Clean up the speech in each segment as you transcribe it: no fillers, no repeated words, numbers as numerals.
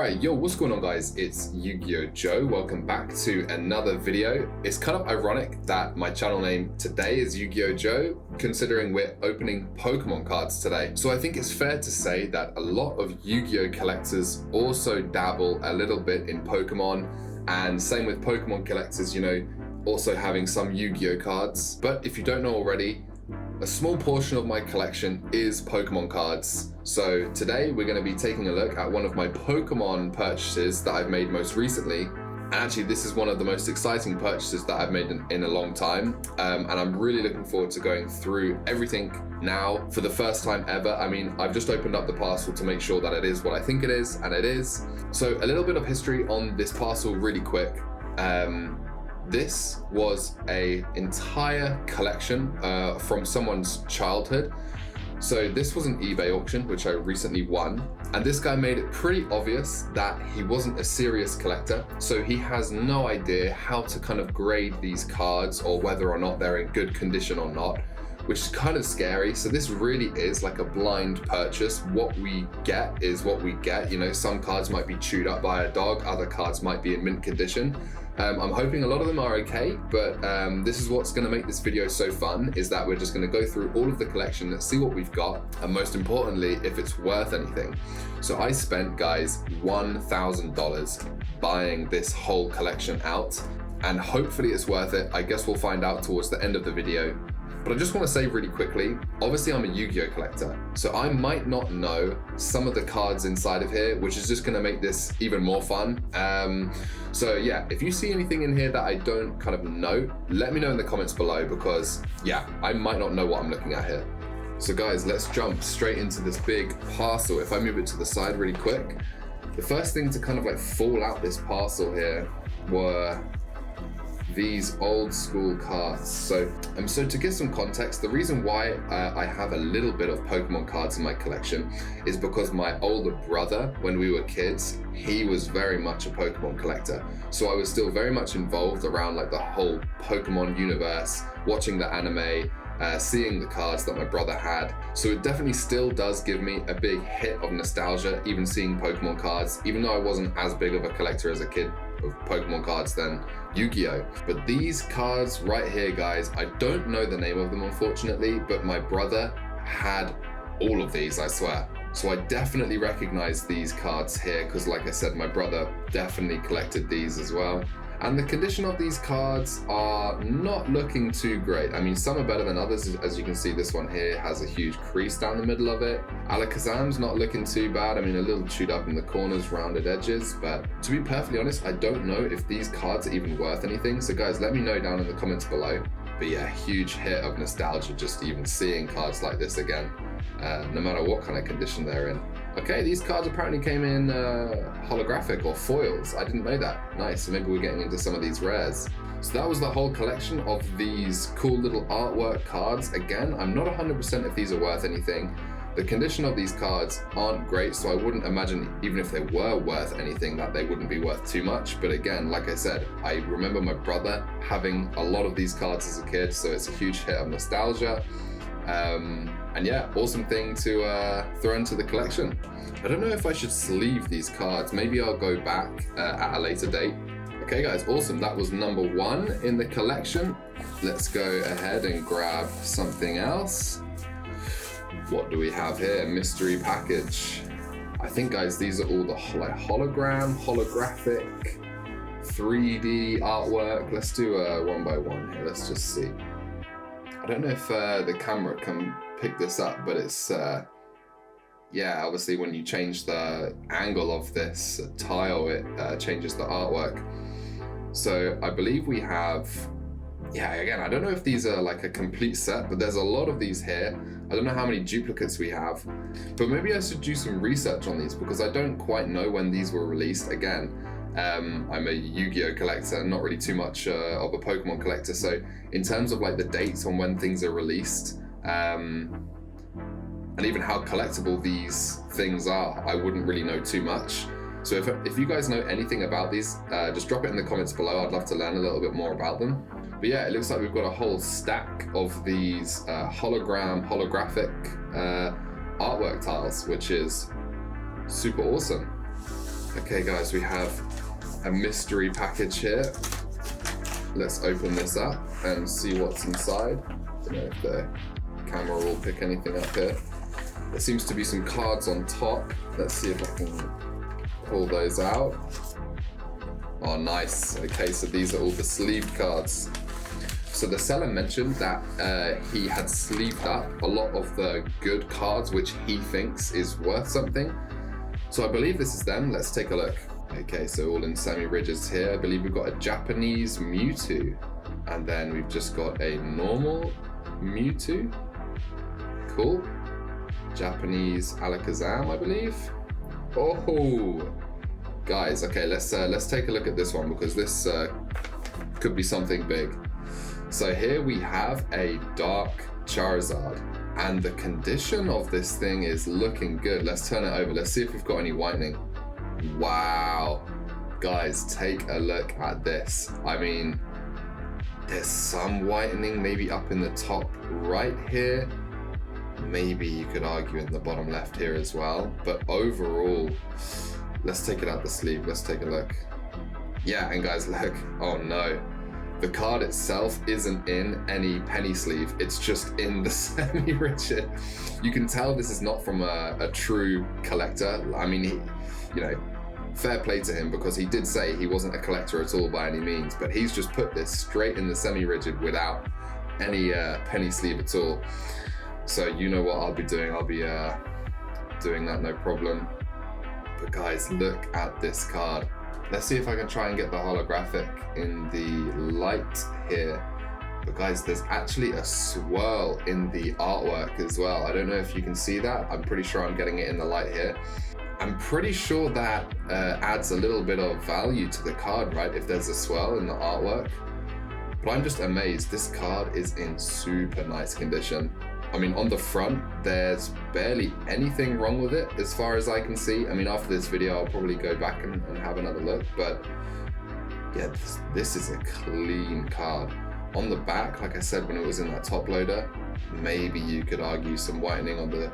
Alright, yo, what's going on guys? It's YuGiOh Joe. Welcome back to another video. It's kind of ironic that my channel name today is YuGiOh Joe, considering we're opening Pokemon cards today. So I think it's fair to say that a lot of Yu-Gi-Oh collectors also dabble a little bit in Pokemon, and same with Pokemon collectors, you know, also having some Yu-Gi-Oh cards. But if you don't know already, a small portion of my collection is Pokemon cards. So today we're going to be taking a look at one of my Pokemon purchases that I've made most recently. And actually this is one of the most exciting purchases that I've made in a long time. And I'm really looking forward to going through everything now for the first time ever. I mean, I've just opened up the parcel to make sure that it is what I think it is, and it is. So a little bit of history on this parcel really quick. This was an entire collection from someone's childhood. So this was an eBay auction, which I recently won. And this guy made it pretty obvious that he wasn't a serious collector. So he has no idea how to kind of grade these cards or whether or not they're in good condition or not, which is kind of scary. So this really is like a blind purchase. What we get is what we get. You know, some cards might be chewed up by a dog, other cards might be in mint condition. I'm hoping a lot of them are okay, but this is what's going to make this video so fun, is that we're just going to go through all of the collection, let's see what we've got, and most importantly, if it's worth anything. So I spent, guys, $1,000 buying this whole collection out, and hopefully it's worth it. I guess we'll find out towards the end of the video. But I just want to say really quickly, obviously I'm a Yu-Gi-Oh collector, so I might not know some of the cards inside of here, which is just going to make this even more fun. So yeah, if you see anything in here that I don't kind of know, let me know in the comments below, because yeah, I might not know what I'm looking at here. So guys, let's jump straight into this big parcel. If I move it to the side really quick, the first thing to kind of like fall out this parcel here were these old school cards. So to give some context, the reason why I have a little bit of Pokemon cards in my collection is because my older brother, when we were kids, he was very much a Pokemon collector. So I was still very much involved around like the whole Pokemon universe, watching the anime, seeing the cards that my brother had. So it definitely still does give me a big hit of nostalgia, even seeing Pokemon cards, even though I wasn't as big of a collector as a kid of Pokemon cards than Yu-Gi-Oh. But these cards right here, guys, I don't know the name of them unfortunately, but my brother had all of these, I swear. So I definitely recognize these cards here, because like I said, my brother definitely collected these as well. And the condition of these cards are not looking too great. I mean, some are better than others. As you can see, this one here has a huge crease down the middle of it. Alakazam's not looking too bad. I mean, a little chewed up in the corners, rounded edges. But to be perfectly honest, I don't know if these cards are even worth anything. So guys, let me know down in the comments below. But yeah, huge hit of nostalgia just even seeing cards like this again, no matter what kind of condition they're in. Okay, these cards apparently came in holographic or foils. I didn't know that. Nice, so maybe we're getting into some of these rares. So that was the whole collection of these cool little artwork cards. Again, I'm not 100% if these are worth anything. The condition of these cards aren't great, so I wouldn't imagine, even if they were worth anything, that they wouldn't be worth too much. But again, like I said, I remember my brother having a lot of these cards as a kid, so it's a huge hit of nostalgia. And yeah, awesome thing to throw into the collection. I don't know if I should sleeve these cards. Maybe I'll go back at a later date. Okay guys, awesome. That was number one in the collection. Let's go ahead and grab something else. What do we have here? Mystery package. I think guys, these are all the like hologram, holographic, 3D artwork. Let's do one by one here. Let's just see. I don't know if the camera can pick this up, but it's, yeah, obviously when you change the angle of this tile, it changes the artwork. So I believe we have, yeah, again, I don't know if these are like a complete set, but there's a lot of these here. I don't know how many duplicates we have, but maybe I should do some research on these, because I don't quite know when these were released. Again, I'm a Yu-Gi-Oh collector, not really too much of a Pokemon collector. So in terms of like the dates on when things are released, and even how collectible these things are, I wouldn't really know too much. So if you guys know anything about these, just drop it in the comments below. I'd love to learn a little bit more about them. But yeah, it looks like we've got a whole stack of these holographic artwork tiles, which is super awesome. Okay guys, we have a mystery package here. Let's open this up and see what's inside. I don't know if the camera will pick anything up here. There seems to be some cards on top. Let's see if I can pull those out. Oh, nice. Okay, so these are all the sleeved cards. So the seller mentioned that he had sleeved up a lot of the good cards, which he thinks is worth something. So I believe this is them. Let's take a look. Okay, so all in semi-rigids here. I believe we've got a Japanese Mewtwo, and then we've just got a normal Mewtwo. Cool. Japanese Alakazam, I believe. Oh, guys. Okay, let's take a look at this one, because this could be something big. So here we have a Dark Charizard, and the condition of this thing is looking good. Let's turn it over. Let's see if we've got any whitening. Wow, guys, take a look at this. I mean, there's some whitening maybe up in the top right here. Maybe you could argue in the bottom left here as well. But overall, let's take it out the sleeve. Let's take a look. Yeah, and guys, look. Oh no. The card itself isn't in any penny sleeve. It's just in the semi-rigid. You can tell this is not from a true collector. I mean, you know, fair play to him, because he did say he wasn't a collector at all by any means, but he's just put this straight in the semi-rigid without any penny sleeve at all. So you know what I'll be doing. I'll be doing that, no problem. But guys, look at this card. Let's see if I can try and get the holographic in the light here. But guys, there's actually a swirl in the artwork as well. I don't know if you can see that. I'm pretty sure I'm getting it in the light here. I'm pretty sure that adds a little bit of value to the card, right? If there's a swirl in the artwork. But I'm just amazed. This card is in super nice condition. I mean, on the front, there's barely anything wrong with it as far as I can see. I mean, after this video, I'll probably go back and have another look. But yeah, this is a clean card. On the back, like I said, when it was in that top loader, maybe you could argue some whitening on the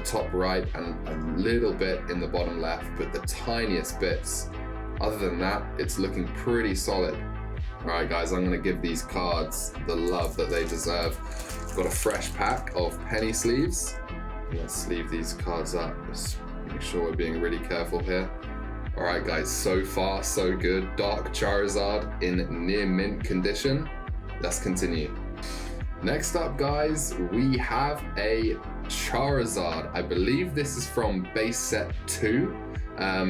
top right and a little bit in the bottom left, but the tiniest bits. Other than that, it's looking pretty solid. All right, guys, I'm gonna give these cards the love that they deserve. Got a fresh pack of penny sleeves. Let's sleeve these cards up. Just make sure we're being really careful here. All right, guys, so far so good. Dark Charizard in near mint condition. Let's continue. Next up, guys, we have a Charizard. I believe this is from base set 2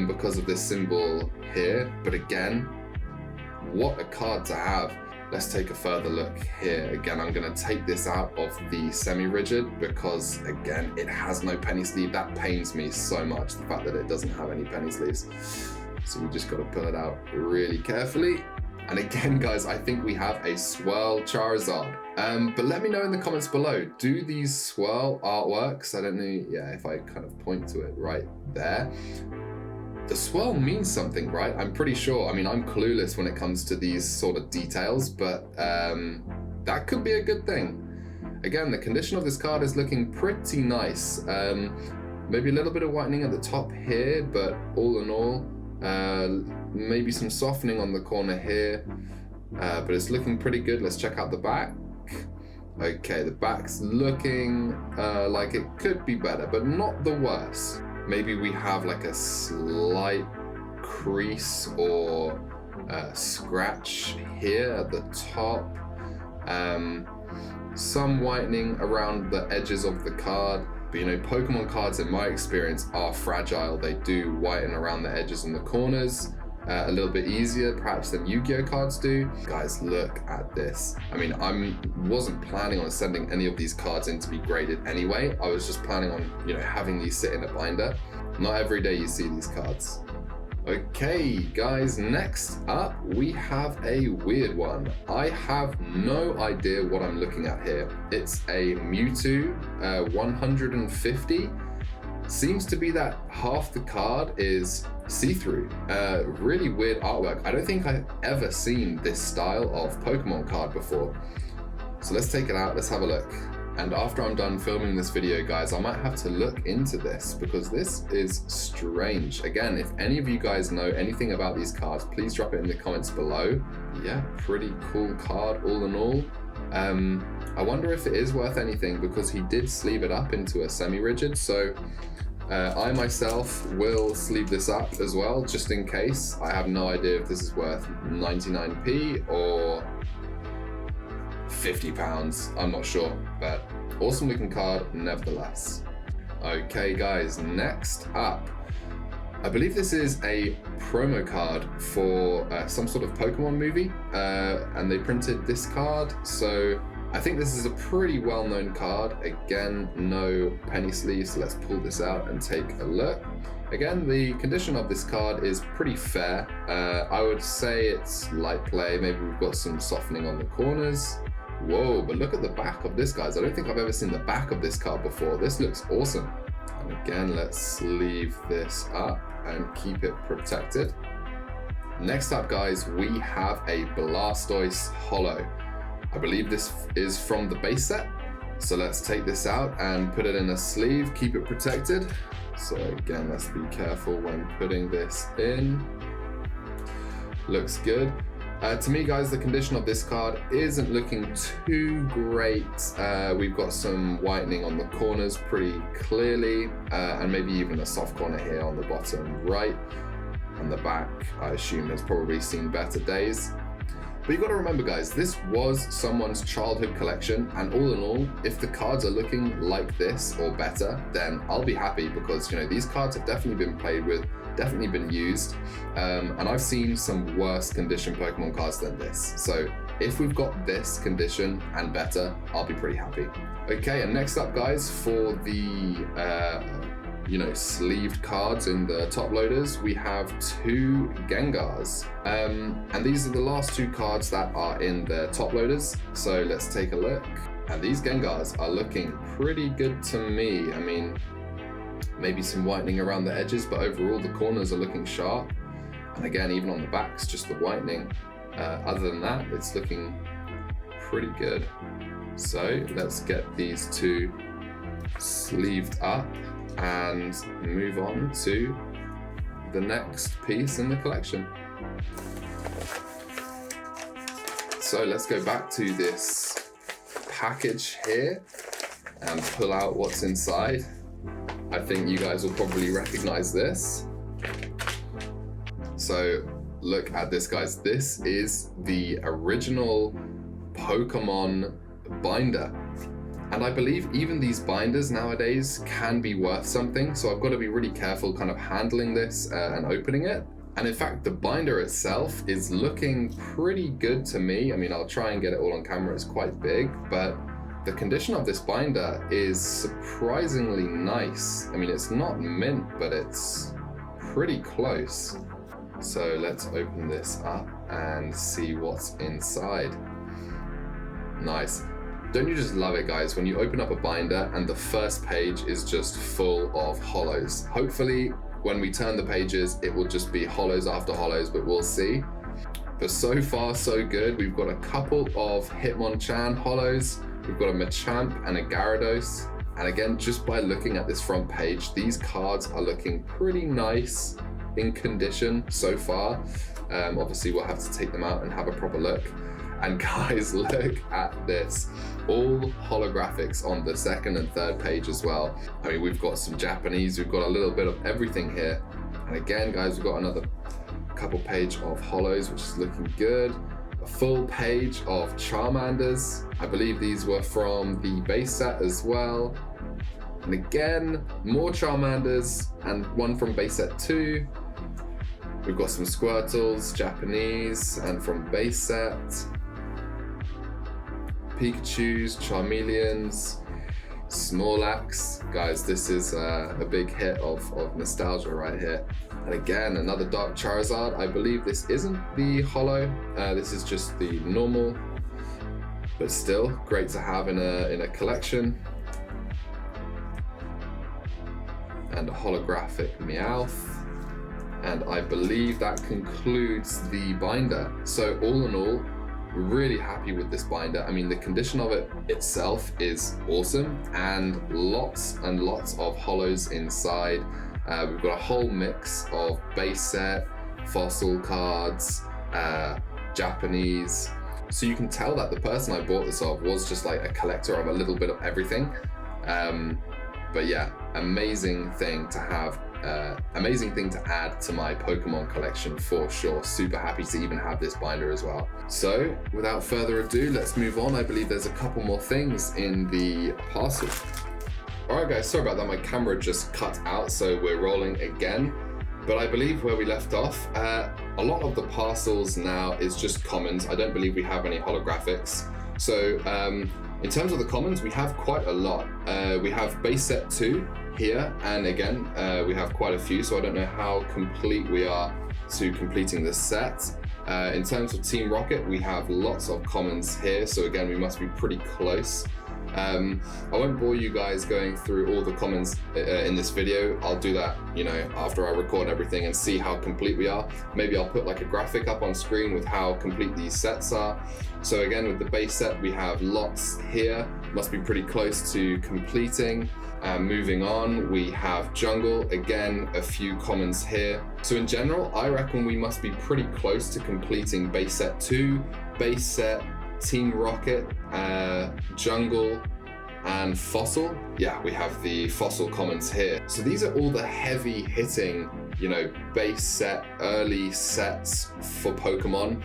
because of this symbol here. But again, what a card to have. Let's take a further look here. Again, I'm gonna take this out of the semi-rigid because, again, it has no penny sleeve. That pains me so much, the fact that it doesn't have any penny sleeves. So we just gotta pull it out really carefully. And again, guys, I think we have a swirl Charizard. But let me know in the comments below, do these swirl artworks, I don't know, yeah, if I kind of point to it right there, the swirl means something, right? I'm pretty sure. I mean, I'm clueless when it comes to these sort of details, but that could be a good thing. Again, the condition of this card is looking pretty nice. Maybe a little bit of whitening at the top here, but all in all, maybe some softening on the corner here, but it's looking pretty good. Let's check out the back. Okay, the back's looking like it could be better, but not the worst. Maybe we have like a slight crease or scratch here at the top. Some whitening around the edges of the card. But you know, Pokemon cards in my experience are fragile. They do whiten around the edges and the corners a little bit easier perhaps than Yu-Gi-Oh cards do. Guys, look at this. I mean, I wasn't planning on sending any of these cards in to be graded anyway. I was just planning on, you know, having these sit in a binder. Not every day you see these cards. Okay, guys, next up we have a weird one. I have no idea what I'm looking at here. It's a Mewtwo 150. Seems to be that half the card is see-through. Really weird artwork. I don't think I've ever seen this style of Pokemon card before. So let's take it out, let's have a look. And after I'm done filming this video, guys, I might have to look into this because this is strange. Again, if any of you guys know anything about these cards, please drop it in the comments below. Yeah, pretty cool card all in all. I wonder if it is worth anything because he did sleeve it up into a semi-rigid. So I myself will sleeve this up as well, just in case. I have no idea if this is worth 99p or £50, I'm not sure, but awesome looking card nevertheless. Okay guys, next up, I believe this is a promo card for some sort of Pokemon movie, and they printed this card, so I think this is a pretty well-known card. Again, no penny sleeves, so let's pull this out and take a look. Again, the condition of this card is pretty fair. I would say it's light play, maybe we've got some softening on the corners. Whoa, but look at the back of this, guys. I don't think I've ever seen the back of this card before. This looks awesome. And again, let's sleeve this up and keep it protected. Next up, guys, we have a Blastoise Holo. I believe this is from the base set. So let's take this out and put it in a sleeve, keep it protected. So again, let's be careful when putting this in. Looks good. To me, guys, the condition of this card isn't looking too great. We've got some whitening on the corners pretty clearly, and maybe even a soft corner here on the bottom right. And the back, I assume, has probably seen better days. But you got to remember, guys, this was someone's childhood collection, and all in all, if the cards are looking like this or better, then I'll be happy because, you know, these cards have definitely been played with, definitely been used, and I've seen some worse condition Pokemon cards than this. So if we've got this condition and better, I'll be pretty happy. Okay, and next up, guys, for the sleeved cards in the top loaders, we have two Gengars, and these are the last two cards that are in the top loaders. So let's take a look, and these Gengars are looking pretty good to me. I mean, maybe some whitening around the edges, but overall the corners are looking sharp, and again, even on the backs, just the whitening. Other than that, it's looking pretty good. So let's get these two sleeved up and move on to the next piece in the collection. So let's go back to this package here and pull out what's inside. I think you guys will probably recognize this. So look at this, guys. This is the original Pokemon binder. And I believe even these binders nowadays can be worth something. So I've got to be really careful kind of handling this and opening it. And in fact, the binder itself is looking pretty good to me. I mean, I'll try and get it all on camera. It's quite big, but the condition of this binder is surprisingly nice. I mean, it's not mint, but it's pretty close. So let's open this up and see what's inside. Nice. Don't you just love it, guys, when you open up a binder and the first page is just full of holos? Hopefully, when we turn the pages, it will just be holos after holos, but we'll see. But so far, so good. We've got a couple of Hitmonchan holos. We've got a Machamp and a Gyarados. And again, just by looking at this front page, these cards are looking pretty nice in condition so far. Obviously, we'll have to take them out and have a proper look. And guys, look at this. All holographics on the second and third page as well. I mean, we've got some Japanese, we've got a little bit of everything here. And again, guys, we've got another couple page of holos, which is looking good. A full page of Charmanders. I believe these were from the base set as well. And again, more Charmanders and one from base set 2. We've got some Squirtles, Japanese, and from base set. Pikachus, Charmeleons, Snorlax. Guys, this is a big hit of nostalgia right here. And again, another Dark Charizard. I believe this isn't the holo. This is just the normal, but still great to have in a collection. And a holographic Meowth. And I believe that concludes the binder. So all in all, really happy with this binder. I mean, the condition of it itself is awesome, and lots of holos inside. We've got a whole mix of base set, fossil cards, Japanese. So you can tell that the person I bought this of was just like a collector of a little bit of everything. But yeah, amazing thing to have, amazing thing to add to my Pokemon collection for sure. Super happy to even have this binder as well. So without further ado, let's move on. I believe there's a couple more things in the parcel. All right guys, sorry about that. My camera just cut out, so we're rolling again. But I believe where we left off, a lot of the parcels now is just commons. I don't believe we have any holographics. So in terms of the commons, we have quite a lot. We have base set 2 here, and again, we have quite a few, so I don't know how complete we are to completing the set. In terms of Team Rocket, we have lots of commons here, so again, we must be pretty close. I won't bore you guys going through all the commons in this video. I'll do that, you know, after I record everything and see how complete we are. Maybe I'll put like a graphic up on screen with how complete these sets are. So again, with the base set, we have lots here. Must be pretty close to completing. Moving on, we have Jungle. Again, a few commons here. So in general, I reckon we must be pretty close to completing base set 2, base set, Team Rocket, Jungle, and Fossil. Yeah, we have the Fossil commons here. So these are all the heavy hitting, you know, base set, early sets for Pokemon.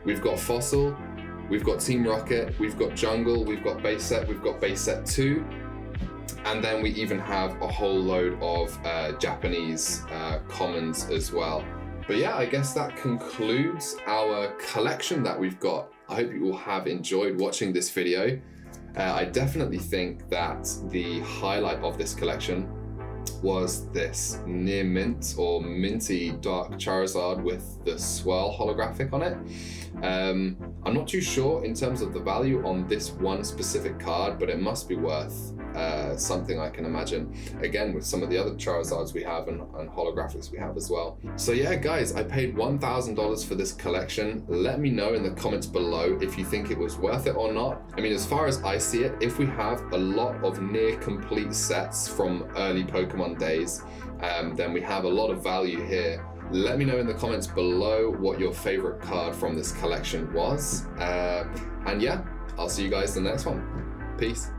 We've got Fossil, we've got Team Rocket, we've got Jungle, we've got base set, we've got base set 2. And then we even have a whole load of Japanese commons as well. But yeah, I guess that concludes our collection that we've got. I hope you all have enjoyed watching this video. I definitely think that the highlight of this collection was this near mint or minty dark Charizard with the swirl holographic on it. I'm not too sure in terms of the value on this one specific card, but it must be worth something, I can imagine. Again, with some of the other Charizards we have and holographics we have as well. So yeah, guys, I paid $1,000 for this collection. Let me know in the comments below if you think it was worth it or not. I mean, as far as I see it, if we have a lot of near complete sets from early Pokemon days, then we have a lot of value here. Let me know in the comments below what your favorite card from this collection was. And yeah, I'll see you guys in the next one. Peace.